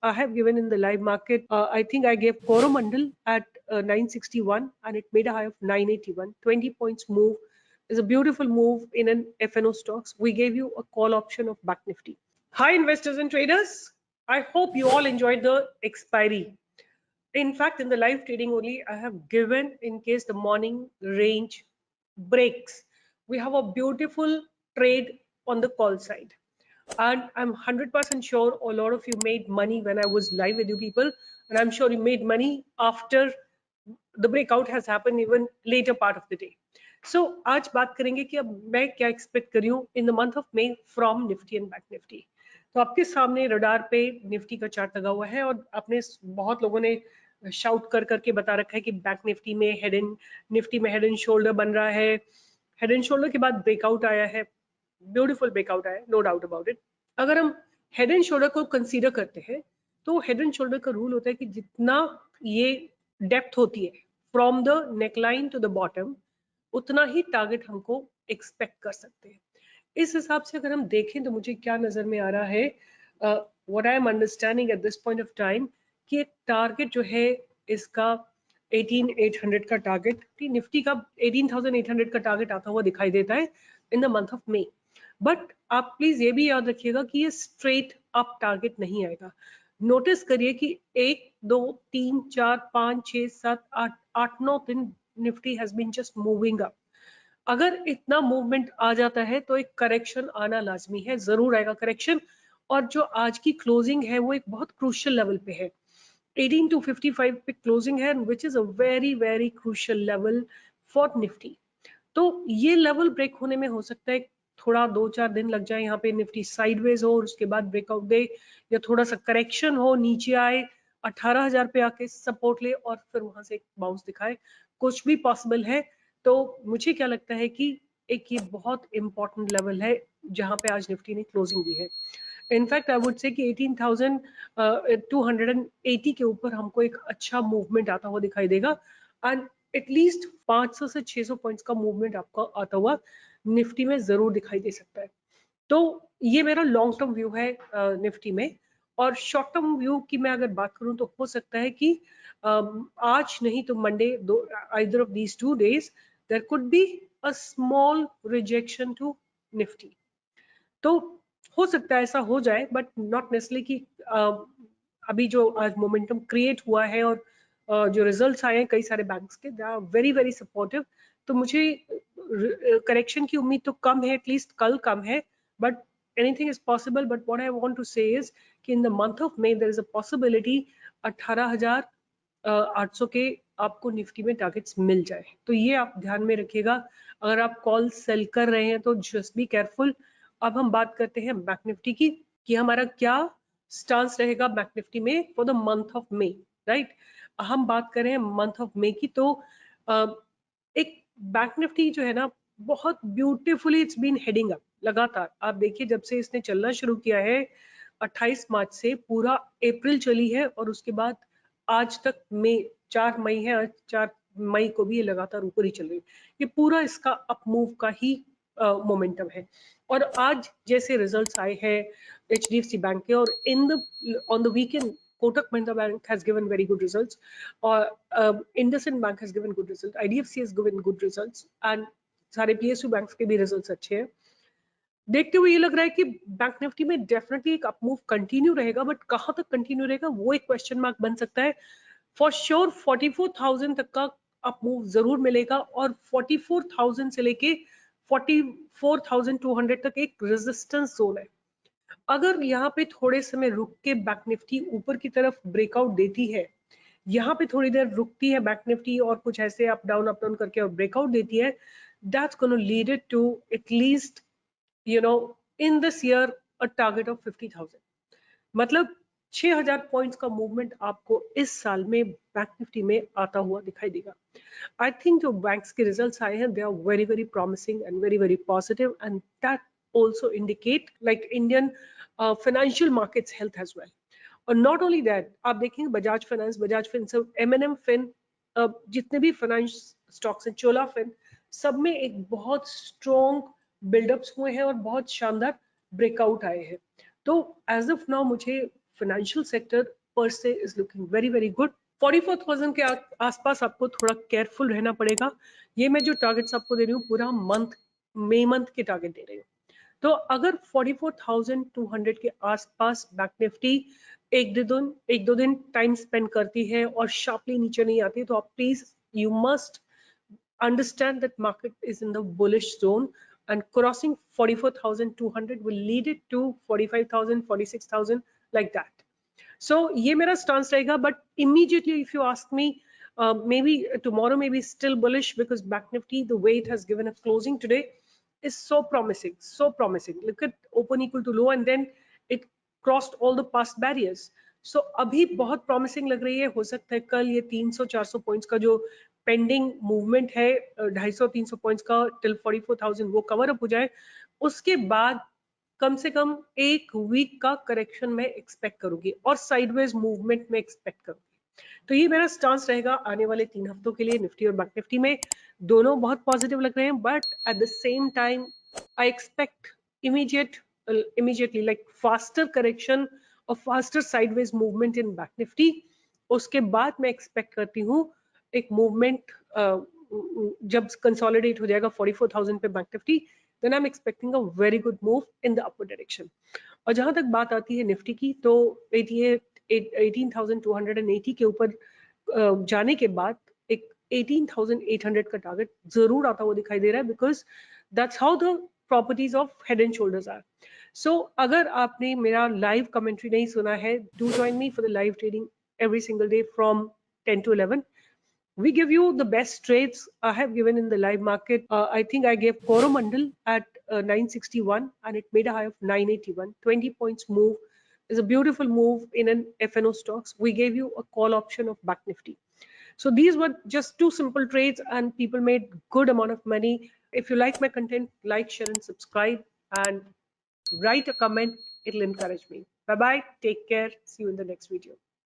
I have given in the live market. I think I gave Coromandel at 961 and it made a high of 981. 20 points move is a beautiful move in an FNO stocks. We gave you a call option of Bank Nifty. Hi investors and traders. I hope you all enjoyed the expiry. In fact, in the live trading only, I have given in case the morning range breaks. We have a beautiful trade on the call side. And I'm 100% sure a lot of you made money when I was live with you people. And I'm sure you made money after the breakout has happened even later part of the day. So आज बात करेंगे कि अब मैं क्या expect कर रही हूँ इन the month of may from Nifty and bank Nifty. तो आपके सामने रडार पे निफ्टी का चार्ट लगा हुआ है और आपने बहुत लोगों ने शाउट कर करके बता रखा है कि बैंक निफ्टी में हेड एंड शोल्डर बन रहा है। हेड एंड शोल्डर के बाद ब्रेकआउट आया है, ब्यूटीफुल ब्रेकआउट आया, नो डाउट अबाउट इट। अगर हम हेड एंड शोल्डर को कंसीडर करते हैं तो हेड एंड शोल्डर का रूल होता है कि जितना ये डेप्थ होती है from the neckline to the bottom उतना ही टारगेट हमको एक्सपेक्ट कर सकते हैं। इस हिसाब से अगर हम देखें तो मुझे क्या नजर में आ रहा है, what I am understanding at this point of time कि एक टारगेट जो है इसका 18,800 का टारगेट, निफ्टी का 18,800 का टारगेट आता हुआ दिखाई देता है इन the month of may. But आप प्लीज ये भी याद रखिएगा कि ये स्ट्रेट अप टारगेट नहीं आएगा। नोटिस करिए कि 1 2 3 4 5 6 7 8 8 9 दिन Nifty has been just moving up. अगर इतना मूवमेंट आ जाता है तो एक करेक्शन आना लाजमी है, जरूर आएगा करेक्शन। और जो आज की क्लोजिंग है वो एक बहुत क्रूशियल लेवल पे है, 18,255 पे क्लोजिंग है, which is a very very crucial level for Nifty. तो ये लेवल ब्रेक होने में हो सकता है थोड़ा 2-4 दिन लग जाए, यहाँ पे निफ्टी साइडवेज हो और उसके बाद ब्रेकआउट दे या थोड़ा सा करेक्शन हो, नीचे आए 18,000 पे आके सपोर्ट ले और फिर वहां से एक बाउंस दिखाए, कुछ भी पॉसिबल है। तो मुझे क्या लगता है कि एक ये बहुत इंपॉर्टेंट लेवल है जहां पे आज निफ्टी ने क्लोजिंग दी है। इनफैक्ट आई वुड से कि 18,280 के ऊपर हमको एक अच्छा मूवमेंट आता हुआ दिखाई देगा एंड एटलीस्ट 500 से 600 पॉइंट्स का मूवमेंट आपको आता हुआ निफ्टी में जरूर दिखाई दे सकता है। तो ये मेरा लॉन्ग टर्म व्यू है निफ्टी में। और शॉर्ट टर्म व्यू की मैं अगर बात करूं तो हो सकता है कि आज नहीं तो Monday, either of these 2 days there could be a small rejection to Nifty. तो हो सकता है ऐसा हो जाए बट नॉट नेसेसरली कि अभी जो आज मोमेंटम क्रिएट हुआ है और जो रिजल्ट्स आए हैं कई सारे बैंक्स के, they are very very supportive. तो मुझे करेक्शन की उम्मीद तो कम है, एटलीस्ट कल कम है, but anything is possible. But what I want to say is कि in the month of May there is a possibility 18,800 के आपको निफ्टी में टारगेट्स मिल जाए। तो ये आप ध्यान में रखिएगा। अगर आप कॉल सेल कर रहे हैं तो जस्ट बी केयरफुल। अब हम बात करते हैं बैंक निफ्टी की कि हमारा क्या स्टांस रहेगा बैंक निफ्टी में for the month of may, right. हम बात करें मंथ ऑफ मे की तो एक बैंक निफ्टी जो है ना बहुत beautifully it's been heading up लगातार। आप देखिए जब से इसने चलना शुरू किया है 28 मार्च से पूरा अप्रैल चली है और उसके बाद आज तक मई, 4 मई है, 4 मई को भी ये लगातार ऊपर ही चल रही है। ये पूरा इसका अप मूव का ही मोमेंटम है। और आज जैसे रिजल्ट्स आए हैं HDFC बैंक के और in the on the weekend Kotak Mahindra Bank has given very good results, or IndusInd Bank has given good results, IDFC has given good results, and सारे PSU बैंक्स के भी results अच्छे हैं। देखते हुए ये लग रहा है कि बैंक निफ्टी में डेफिनेटली एक अप मूव कंटिन्यू रहेगा, बट कहां तक कंटिन्यू रहेगा वो एक क्वेश्चन मार्क बन सकता है। फॉर श्योर 44,000 तक का अप मूव जरूर मिलेगा और 44,000 से लेके 44,200 तक एक रेजिस्टेंस जोन है। अगर यहाँ पे थोड़े समय रुक के बैंक निफ्टी ऊपर की तरफ ब्रेकआउट देती है, यहाँ पे थोड़ी देर रुकती है बैंक निफ्टी और कुछ ऐसे अप डाउन करके और ब्रेकआउट देती है, that's gonna lead it to at least in this year a target of 50,000। मतलब 6,000 पॉइंट्स का मूवमेंट आपको इस साल में बैंक निफ्टी में आता हुआ दिखाई देगा। आई थिंक जो बैंक्स के रिजल्ट्स आए हैं they are very very promising and very very positive and that also indicate like Indian financial markets health as well। और not only that आप देखेंगे बजाज फाइनेंस, M&M फिन, जितने भी फाइनेंस स्टॉक्स हैं, चोला फिन, सब में एक बहुत स्ट्रॉन्ग बिल्डअप्स हुए हैं और बहुत शानदार ब्रेकआउट आए हैं। तो एज ऑफ नाउ मुझे financial sector per se is looking very very good. 44,000 के आसपास आपको थोड़ा केयरफुल रहना पड़ेगा। ये मैं जो टारगेट्स आपको दे रही हूँ पूरा मई मंथ के टारगेट दे रही हूँ। तो अगर 44,200 के आसपास बैंक निफ्टी एक दो दिन टाइम स्पेंड करती है और शार्पली नीचे नहीं आती, तो आप please you must understand that market is in the bullish zone, and crossing 44,200 will lead it to 45,000, 46,000, like that. So ये मेरा stance रहेगा, but immediately if you ask me, maybe tomorrow may be still bullish because Bank Nifty, the way it has given a closing today, is so promising, so promising. Look at open equal to low and then it crossed all the past barriers. So अभी बहुत promising लग रही है। हो सकता है कल ये 300-400 पॉइंट्स का जो पेंडिंग मूवमेंट है 250-300 पॉइंट्स का टिल 44,000 वो कवर अप हो जाए। उसके बाद कम से कम एक वीक का करेक्शन में एक्सपेक्ट करूंगी और साइडवेज मूवमेंट में एक्सपेक्ट करूंगी। तो ये मेरा स्टांस रहेगा आने वाले 3 हफ्तों के लिए। निफ्टी और बैंक निफ्टी में दोनों बहुत पॉजिटिव लग रहे हैं, but at the same time I expect immediately like faster correction और faster sideways movement in bank Nifty. उसके बाद मैं एक्सपेक्ट करती हूँ एक मूवमेंट जब कंसोलिडेट हो जाएगा 44,000 पे bank Nifty, then I am expecting a very good move in the upper direction. और जहां तक बात आती है निफ्टी की, तो 18,280 के ऊपर जाने के बाद एक 18,800 का टारगेट जरूर आता हुआ दिखाई दे रहा है, because that's how the properties of head and shoulders are. So अगर आपने मेरा लाइव कमेंट्री नहीं सुना है, do join me for the live trading every single day from 10 to 11. We give you the best trades I have given in the live market. I think I gave Coromandel at 961 and it made a high of 981. 20 points move is a beautiful move in an FNO stocks. We gave you a call option of Bank Nifty. So these were just two simple trades and people made good amount of money. If you like my content, like, share and subscribe and write a comment. It'll encourage me. Bye bye. Take care. See you in the next video.